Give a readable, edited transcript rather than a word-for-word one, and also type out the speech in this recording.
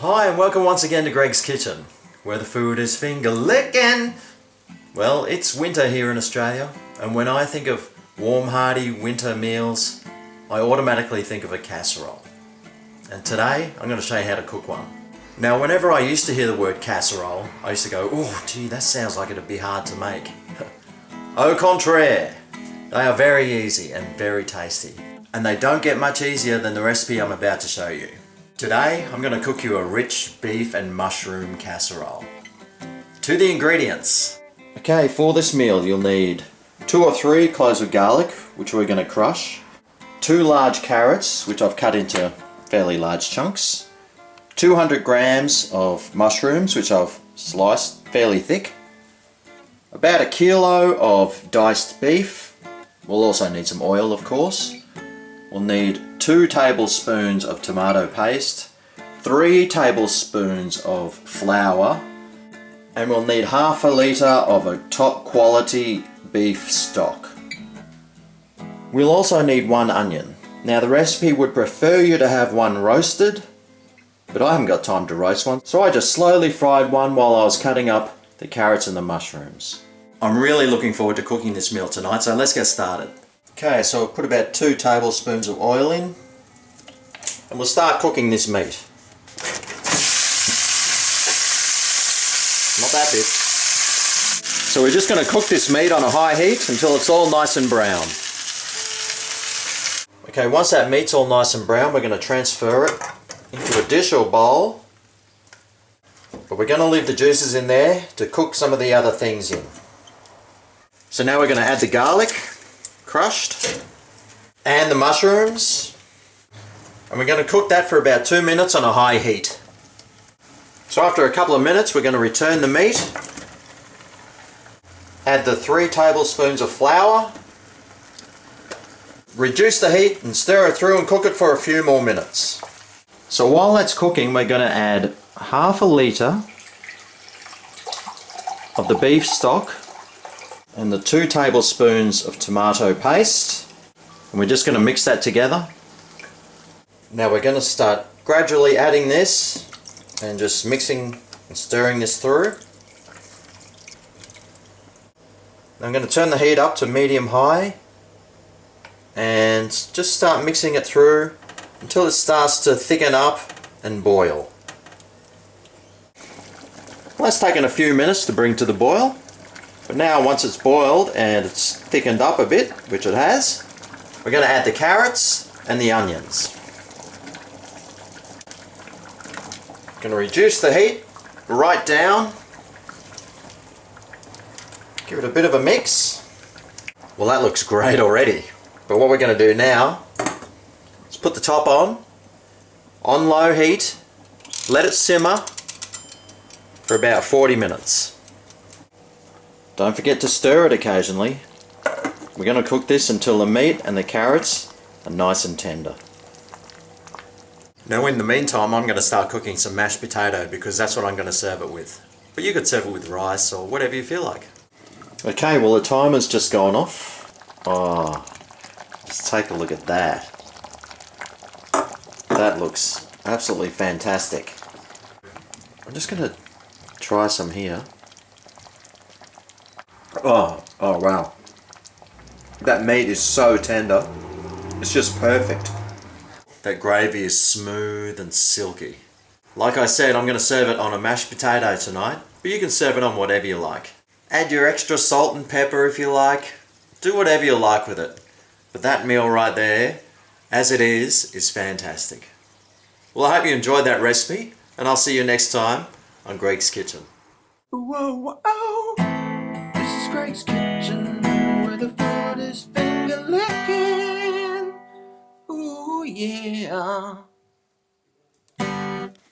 Hi and welcome once again to Greg's Kitchen, where the food is finger licking. Well, it's winter here in Australia, and when I think of warm, hearty winter meals, I automatically think of a casserole. And today, I'm going to show you how to cook one. Now, whenever I used to hear the word casserole, I used to go, oh gee, that sounds like it'd be hard to make. Au contraire, they are very easy and very tasty. And they don't get much easier than the recipe I'm about to show you. Today, I'm going to cook you a rich beef and mushroom casserole. To the ingredients. Okay, for this meal you'll need 2 or 3 cloves of garlic, which we're going to crush, 2 large carrots, which I've cut into fairly large chunks, 200 grams of mushrooms, which I've sliced fairly thick, about 1 kilo of diced beef. We'll also need some oil, of course. We'll need 2 tablespoons of tomato paste, 3 tablespoons of flour, and we'll need half a litre of a top quality beef stock. We'll also need 1 onion. Now the recipe would prefer you to have one roasted, but I haven't got time to roast one, so I just slowly fried one while I was cutting up the carrots and the mushrooms. I'm really looking forward to cooking this meal tonight, so let's get started. Okay, so I'll put about 2 tablespoons of oil in, and we'll start cooking this meat. Not that bit. So we're just going to cook this meat on a high heat until it's all nice and brown. Okay, once that meat's all nice and brown, we're going to transfer it into a dish or bowl, but we're going to leave the juices in there to cook some of the other things in. So now we're going to add the garlic, crushed, and the mushrooms, and we're going to cook that for about 2 minutes on a high heat. So after a couple of minutes, we're going to return the meat, add the 3 tablespoons of flour, reduce the heat and stir it through and cook it for a few more minutes. So while that's cooking, we're going to add half a litre of the beef stock and the 2 tablespoons of tomato paste, and we're just going to mix that together. Now we're going to start gradually adding this and just mixing and stirring this through. Now I'm going to turn the heat up to medium-high and just start mixing it through until it starts to thicken up and boil. Well, it's taken a few minutes to bring to the boil. But now once it's boiled and it's thickened up a bit, which it has, we're going to add the carrots and the onions. Going to reduce the heat right down. Give it a bit of a mix. Well, that looks great already. But what we're going to do now is put the top on low heat, let it simmer for about 40 minutes. Don't forget to stir it occasionally. We're going to cook this until the meat and the carrots are nice and tender. Now in the meantime, I'm going to start cooking some mashed potato because that's what I'm going to serve it with. But you could serve it with rice or whatever you feel like. Okay, well the timer's just gone off. Oh, just take a look at that. That looks absolutely fantastic. I'm just going to try some here. Oh wow. That meat is so tender. It's just perfect. That gravy is smooth and silky. Like I said, I'm going to serve it on a mashed potato tonight, but you can serve it on whatever you like. Add your extra salt and pepper if you like. Do whatever you like with it. But that meal right there, as it is fantastic. Well, I hope you enjoyed that recipe, and I'll see you next time on Greg's Kitchen. Whoa, whoa. This is Greg's Kitchen, where the food is finger licking. Ooh, yeah.